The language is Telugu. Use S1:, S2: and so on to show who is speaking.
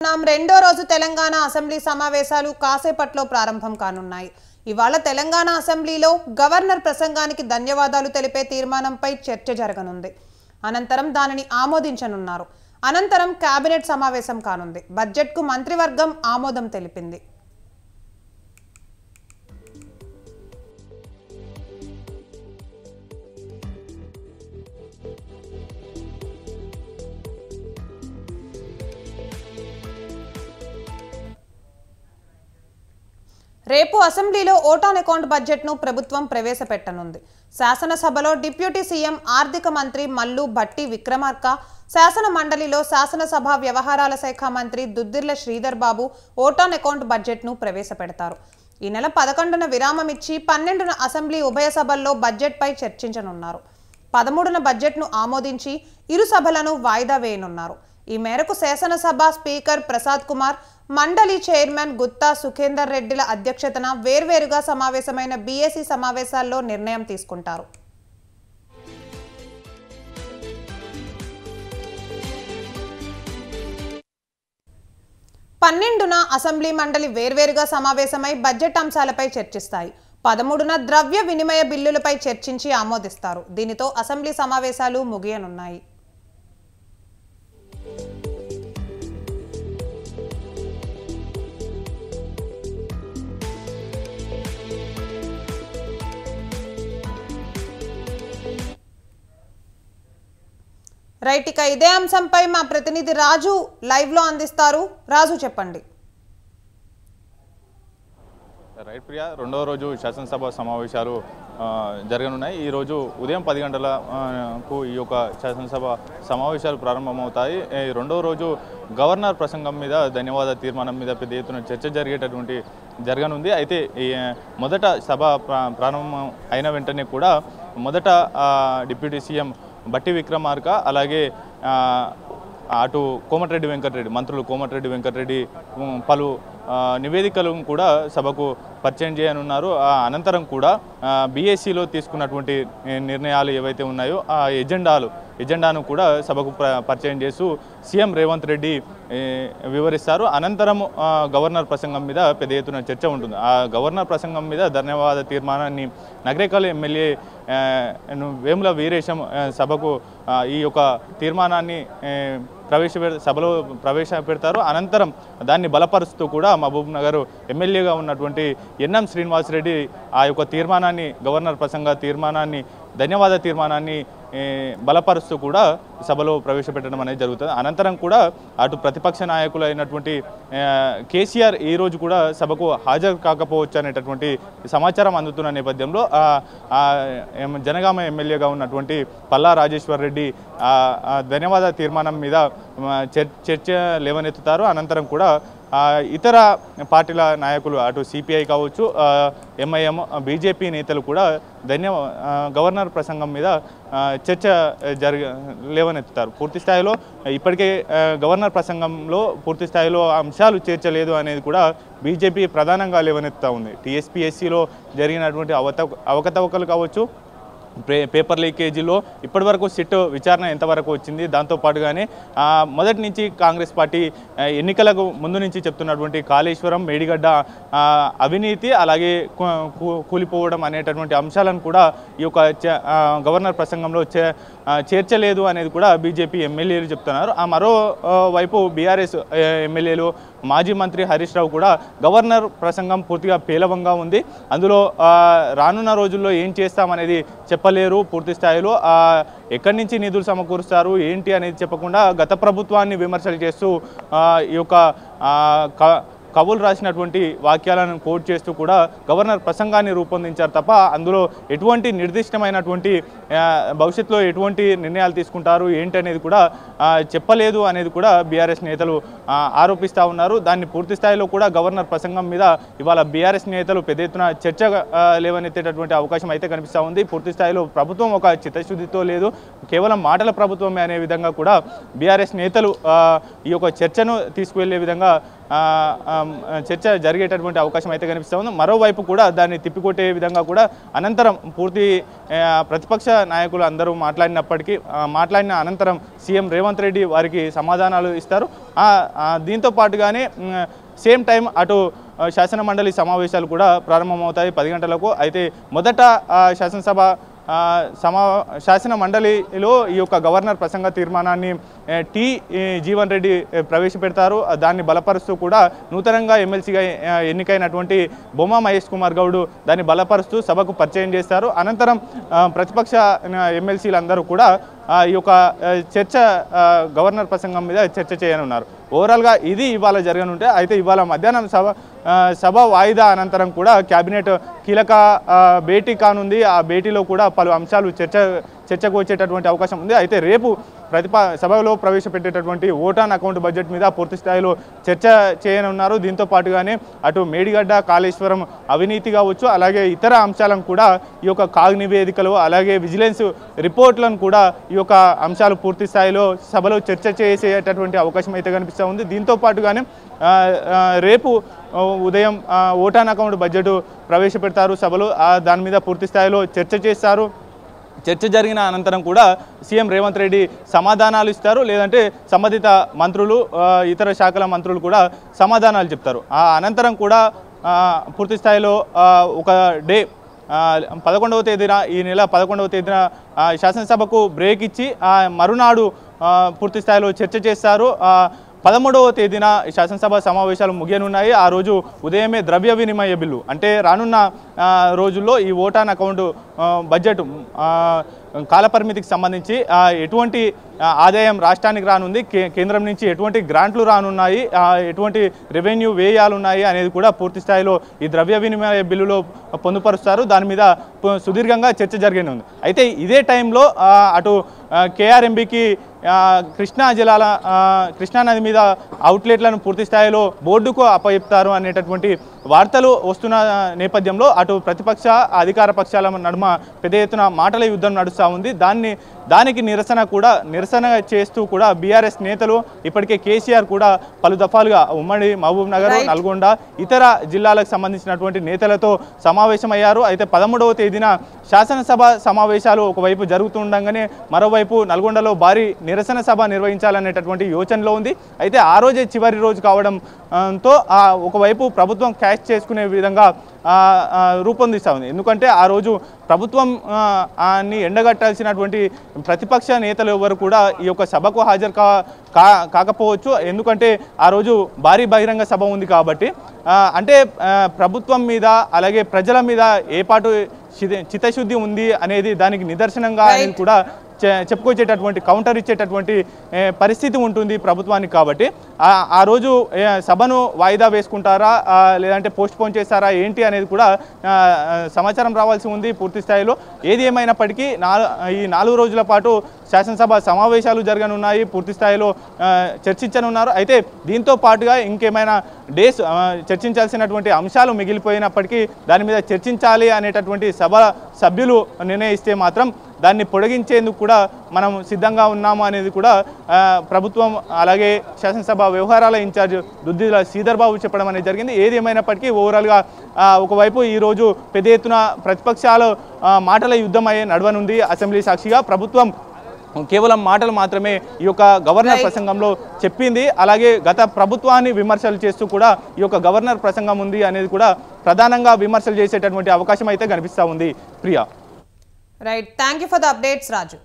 S1: రెండో రోజు తెలంగాణ అసెంబ్లీ సమావేశాలు కాసేపట్లో ప్రారంభం కానున్నాయి. ఇవాళ తెలంగాణ అసెంబ్లీలో గవర్నర్ ప్రసంగానికి ధన్యవాదాలు తెలిపే తీర్మానంపై చర్చ జరగనుంది. అనంతరం దానిని ఆమోదించనున్నారు. అనంతరం కేబినెట్ సమావేశం కానుంది. బడ్జెట్కు మంత్రివర్గం ఆమోదం తెలిపింది. రేపు అసెంబ్లీలో ఓట్ ఆన్ అకౌంట్ బడ్జెట్ను ప్రభుత్వం ప్రవేశపెట్టనుంది. శాసనసభలో డిప్యూటీ సీఎం ఆర్థిక మంత్రి మల్లు భట్టి విక్రమార్క, శాసన మండలిలో శాసనసభ వ్యవహారాల శాఖ మంత్రి Duddilla Sridhar Babu vote on account బడ్జెట్ను ప్రవేశపెడతారు. ఈ నెల 11న విరామం ఇచ్చి 12న అసెంబ్లీ ఉభయ సభల్లో బడ్జెట్పై చర్చించనున్నారు. 13న బడ్జెట్ను ఆమోదించి ఇరు సభలను వాయిదా వేయనున్నారు. ఈ మేరకు శాసనసభ స్పీకర్ ప్రసాద్ కుమార్, మండలి చైర్మన్ గుత్తా సుఖేందర్ రెడ్డిల అధ్యక్షతన వేర్వేరుగా సమావేశమైన బీఏసీ సమావేశాల్లో నిర్ణయం తీసుకుంటారు. పన్నెండున అసెంబ్లీ మండలి వేర్వేరుగా సమావేశమై బడ్జెట్ అంశాలపై చర్చిస్తాయి. 13న ద్రవ్య వినిమయ బిల్లులపై చర్చించి ఆమోదిస్తారు. దీనితో అసెంబ్లీ సమావేశాలు ముగియనున్నాయి. రైట్, ఇక ఇదే అంశంపై మా ప్రతినిధి రాజు లైవ్ లో అందిస్తారు. రాజు, చెప్పండి.
S2: రైట్ ప్రియా, రెండవ రోజు శాసనసభ సమావేశాలు జరగనున్నాయి. ఈరోజు ఉదయం 10 గంటలకు ఈ యొక్క శాసనసభ సమావేశాలు ప్రారంభమవుతాయి. రెండవ రోజు గవర్నర్ ప్రసంగం మీద, ధన్యవాద తీర్మానం మీద పెద్ద ఎత్తున చర్చ జరగనుంది. అయితే మొదట సభ ప్రారంభం అయిన వెంటనే కూడా మొదట డిప్యూటీ సీఎం భట్టి విక్రమార్క, అలాగే అటు కోమటిరెడ్డి వెంకటరెడ్డి, మంత్రులు కోమటిరెడ్డి వెంకటరెడ్డి పలు నివేదికలను కూడా సభకు పరిచయం చేయనున్నారు. అనంతరం కూడా బీఏసీలో తీసుకున్నటువంటి నిర్ణయాలు ఏవైతే ఉన్నాయో ఆ ఎజెండాను కూడా సభకు పరిచయం చేస్తూ సీఎం రేవంత్ రెడ్డి వివరిస్తారు. అనంతరం గవర్నర్ ప్రసంగం మీద పెద్ద ఎత్తున చర్చ ఉంటుంది. ఆ గవర్నర్ ప్రసంగం మీద ధన్యవాద తీర్మానాన్ని నగరేకల్ ఎమ్మెల్యే వేముల వీరేశం సభకు ఈ యొక్క తీర్మానాన్ని సభలో ప్రవేశపెడతారు. అనంతరం దాన్ని బలపరుస్తూ కూడా మహబూబ్ నగర్ ఎమ్మెల్యేగా ఉన్నటువంటి ఎన్ఎం శ్రీనివాసరెడ్డి ఆ యొక్క తీర్మానాన్ని, గవర్నర్ ప్రసంగ తీర్మానాన్ని, ధన్యవాద తీర్మానాన్ని బలపరుస్తూ కూడా సభలో ప్రవేశపెట్టడం అనేది జరుగుతుంది. అనంతరం కూడా అటు ప్రతిపక్ష నాయకులు అయినటువంటి కేసీఆర్ ఈరోజు కూడా సభకు హాజరు కాకపోవచ్చు అనేటటువంటి సమాచారం అందుతున్న నేపథ్యంలో జనగామ ఎమ్మెల్యేగా ఉన్నటువంటి పల్లా రాజేశ్వర్ రెడ్డి ధన్యవాద తీర్మానం మీద చర్చ లేవనెత్తుతారు. అనంతరం కూడా ఇతర పార్టీల నాయకులు, అటు సిపిఐ కావచ్చు, ఎంఐఎం, బీజేపీ నేతలు కూడా గవర్నర్ ప్రసంగం మీద చర్చ లేవనెత్తుతారు. పూర్తి స్థాయిలో ఇప్పటికే గవర్నర్ ప్రసంగంలో పూర్తి స్థాయిలో అంశాలు చేర్చలేదు అనేది కూడా బీజేపీ ప్రధానంగా లేవనెత్తుతూ ఉంది. టీఎస్పీఎస్సీలో జరిగినటువంటి అవకతవకలు కావచ్చు, పేపర్ లీకేజీలో ఇప్పటివరకు సిట్ విచారణ ఎంతవరకు వచ్చింది, దాంతోపాటుగానే మొదటి నుంచి కాంగ్రెస్ పార్టీ ఎన్నికలకు ముందు నుంచి చెప్తున్నటువంటి కాళేశ్వరం, మేడిగడ్డ అవినీతి, అలాగే కూలిపోవడం అనేటటువంటి అంశాలను కూడా ఈ యొక్క గవర్నర్ ప్రసంగంలో చేర్చలేదు అనేది కూడా బీజేపీ ఎమ్మెల్యేలు చెప్తున్నారు. మరోవైపు బీఆర్ఎస్ ఎమ్మెల్యేలు, మాజీ మంత్రి హరీష్ రావు కూడా గవర్నర్ ప్రసంగం పూర్తిగా పేలవంగా ఉంది, అందులో రానున్న రోజుల్లో ఏం చేస్తామనేది చెప్పలేరు, పూర్తి స్థాయిలో ఎక్కడి నుంచి నిధులు సమకూరుస్తారు ఏంటి అనేది చెప్పకుండా గత ప్రభుత్వాన్ని విమర్శలు చేస్తూ ఈ యొక్క కవులు రాసినటువంటి వాక్యాలను కోట్ చేస్తూ కూడా గవర్నర్ ప్రసంగాన్ని రూపొందించారు తప్ప అందులో ఎటువంటి నిర్దిష్టమైనటువంటి భవిష్యత్తులో ఎటువంటి నిర్ణయాలు తీసుకుంటారు ఏంటి అనేది కూడా చెప్పలేదు అనేది కూడా బీఆర్ఎస్ నేతలు ఆరోపిస్తూ ఉన్నారు. దాన్ని పూర్తి స్థాయిలో కూడా గవర్నర్ ప్రసంగం మీద ఇవాళ బీఆర్ఎస్ నేతలు పెద్ద ఎత్తున చర్చ లేవనెత్తేటటువంటి అవకాశం అయితే కనిపిస్తూ ఉంది. పూర్తి స్థాయిలో ప్రభుత్వం ఒక చిత్తశుద్ధితో లేదు, కేవలం మాటల ప్రభుత్వమే అనే విధంగా కూడా బీఆర్ఎస్ నేతలు ఈ యొక్క చర్చను తీసుకువెళ్లే విధంగా చర్చ జరిగేటటువంటి అవకాశం అయితే కనిపిస్తూ ఉంది. మరోవైపు కూడా దాన్ని తిప్పికొట్టే విధంగా కూడా అనంతరం పూర్తి ప్రతిపక్ష నాయకులు అందరూ మాట్లాడిన అనంతరం సీఎం రేవంత్ రెడ్డి వారికి సమాధానాలు ఇస్తారు. దీంతో పాటుగానే సేమ్ టైం అటు శాసన మండలి సమావేశాలు కూడా ప్రారంభమవుతాయి 10 గంటలకు. అయితే మొదట శాసన మండలిలో ఈ యొక్క గవర్నర్ ప్రసంగ తీర్మానాన్ని జీవన్ రెడ్డి ప్రవేశపెడతారు. దాన్ని బలపరుస్తూ కూడా నూతనంగా ఎమ్మెల్సీగా ఎన్నికైనటువంటి బొమ్మ మహేష్ కుమార్ గౌడ్ దాన్ని బలపరుస్తూ సభకు పరిచయం చేస్తారు. అనంతరం ప్రతిపక్ష ఎమ్మెల్సీలందరూ కూడా ఈ యొక్క చర్చ గవర్నర్ ప్రసంగం మీద చర్చ చేయనున్నారు. ఓవరాల్గా ఇది ఇవాళ జరగనుంటే, అయితే ఇవాళ మధ్యాహ్నం సభ వాయిదా అనంతరం కూడా క్యాబినెట్ కీలక భేటీ కానుంది. ఆ భేటీలో కూడా పలు అంశాలు చర్చకు వచ్చేటటువంటి అవకాశం ఉంది. అయితే రేపు సభలో ప్రవేశపెట్టేటటువంటి ఓట్ ఆన్ అకౌంట్ బడ్జెట్ మీద పూర్తి స్థాయిలో చర్చ చేయనున్నారు. దీంతో పాటుగానే అటు మేడిగడ్డ కాళేశ్వరం అవినీతి కావచ్చు, అలాగే ఇతర అంశాలను కూడా ఈ యొక్క కాగ్ నివేదికలు అలాగే విజిలెన్స్ రిపోర్ట్లను కూడా ఈ యొక్క అంశాలు పూర్తి స్థాయిలో సభలో చర్చ చేసేటటువంటి అవకాశం అయితే కనిపిస్తూ ఉంది. దీంతో పాటుగానే రేపు ఉదయం ఓట్ ఆన్ అకౌంట్ బడ్జెట్ ప్రవేశపెడతారు సభలో. దాని మీద పూర్తి స్థాయిలో చర్చ చేస్తారు. చర్చ జరిగిన అనంతరం కూడా సీఎం రేవంత్ రెడ్డి సమాధానాలు ఇస్తారు, లేదంటే సంబంధిత మంత్రులు ఇతర శాఖల మంత్రులు కూడా సమాధానాలు చెప్తారు. అనంతరం కూడా పూర్తి స్థాయిలో ఒక డే 11వ తేదీన ఈ నెల 11వ తేదీన శాసనసభకు బ్రేక్ ఇచ్చి మరునాడు పూర్తి స్థాయిలో చర్చ చేస్తారు. 13వ తేదీన శాసనసభ సమావేశాలు ముగియనున్నాయి. ఆ రోజు ఉదయమే ద్రవ్య వినిమయ బిల్లు అంటే రానున్న రోజుల్లో ఈ ఓట్ ఆన్ అకౌంట్ బడ్జెట్ కాలపరిమితికి సంబంధించి ఎటువంటి ఆదాయం రాష్ట్రానికి రానుంది, కేంద్రం నుంచి ఎటువంటి గ్రాంట్లు రానున్నాయి, ఎటువంటి రెవెన్యూ వ్యయాలు ఉన్నాయి అనేది కూడా పూర్తి స్థాయిలో ఈ ద్రవ్య వినిమయ బిల్లులో పొందుపరుస్తారు. దాని మీద సుదీర్ఘంగా చర్చ జరిగనుంది. అయితే ఇదే టైంలో అటు కేఆర్ఎంబీకి కృష్ణానది మీద అవుట్లెట్లను పూర్తి స్థాయిలో బోర్డుకు అప్పచెప్తారు అనేటటువంటి వార్తలు వస్తున్న నేపథ్యంలో అటు ప్రతిపక్ష అధికార పక్షాల నడుమ పెద్ద ఎత్తున మాటల యుద్ధం నడుస్తూ ఉంది. దానికి నిరసన చేస్తూ కూడా బీఆర్ఎస్ నేతలు ఇప్పటికే కేసీఆర్ కూడా పలు దఫాలుగా ఉమ్మడి మహబూబ్ నగర్, నల్గొండ ఇతర జిల్లాలకు సంబంధించినటువంటి నేతలతో సమావేశమయ్యారు. అయితే 13వ తేదీన శాసనసభ సమావేశాలు ఒకవైపు జరుగుతుండగానే మరోవైపు నల్గొండలో భారీ నిరసన సభ నిర్వహించాలనేటటువంటి యోచనలో ఉంది. అయితే ఆ రోజే చివరి రోజు కావడంతో ఒకవైపు ప్రభుత్వం క్యాష్ చేసుకునే విధంగా రూపొందిస్తూ ఉంది. ఎందుకంటే ఆ రోజు ప్రభుత్వాన్ని ఎండగట్టాల్సినటువంటి ప్రతిపక్ష నేతలు ఎవరు కూడా ఈ యొక్క సభకు హాజరు కాకపోవచ్చు. ఎందుకంటే ఆ రోజు భారీ బహిరంగ సభ ఉంది కాబట్టి. అంటే ప్రభుత్వం మీద అలాగే ప్రజల మీద ఏ పాటు చిత్తశుద్ధి ఉంది అనేది దానికి నిదర్శనంగా అనేది కూడా చెప్పుకొచ్చేటటువంటి కౌంటర్ ఇచ్చేటటువంటి పరిస్థితి ఉంటుంది ప్రభుత్వానికి. కాబట్టి ఆ రోజు సభను వాయిదా వేసుకుంటారా లేదంటే పోస్ట్ పోన్ చేస్తారా ఏంటి అనేది కూడా సమాచారం రావాల్సి ఉంది పూర్తి స్థాయిలో. ఏది ఏమైనప్పటికీ ఈ 4 రోజుల పాటు శాసనసభ సమావేశాలు జరగనున్నాయి, పూర్తి స్థాయిలో చర్చించనున్నారు. అయితే దీంతో పాటుగా ఇంకేమైనా డేస్ చర్చించాల్సినటువంటి అంశాలు మిగిలిపోయినప్పటికీ దాని మీద చర్చించాలి అనేటటువంటి సభ సభ్యులు నిర్ణయిస్తే మాత్రం దాన్ని పొడిగించేందుకు కూడా మనం సిద్ధంగా ఉన్నాము అనేది కూడా ప్రభుత్వం అలాగే శాసనసభ వ్యవహారాల ఇన్ఛార్జ్ దుద్దిల శ్రీధర్ బాబు చెప్పడం అనేది జరిగింది. ఏది ఏమైనప్పటికీ ఓవరాల్గా ఒకవైపు ఈరోజు పెద్ద ఎత్తున ప్రతిపక్షాలు మాటల యుద్ధం అయ్యే నడవనుంది. అసెంబ్లీ సాక్షిగా ప్రభుత్వం కేవలం మాటలు మాత్రమే ఈ యొక్క గవర్నర్ ప్రసంగంలో చెప్పింది. అలాగే గత ప్రభుత్వాన్ని విమర్శలు చేస్తూ కూడా ఈ యొక్క గవర్నర్ ప్రసంగం ఉంది అనేది కూడా ప్రధానంగా విమర్శలు చేసేటటువంటి అవకాశం అయితే కనిపిస్తూ ఉంది. Priya.
S1: Right. Thank you for the updates, Raju.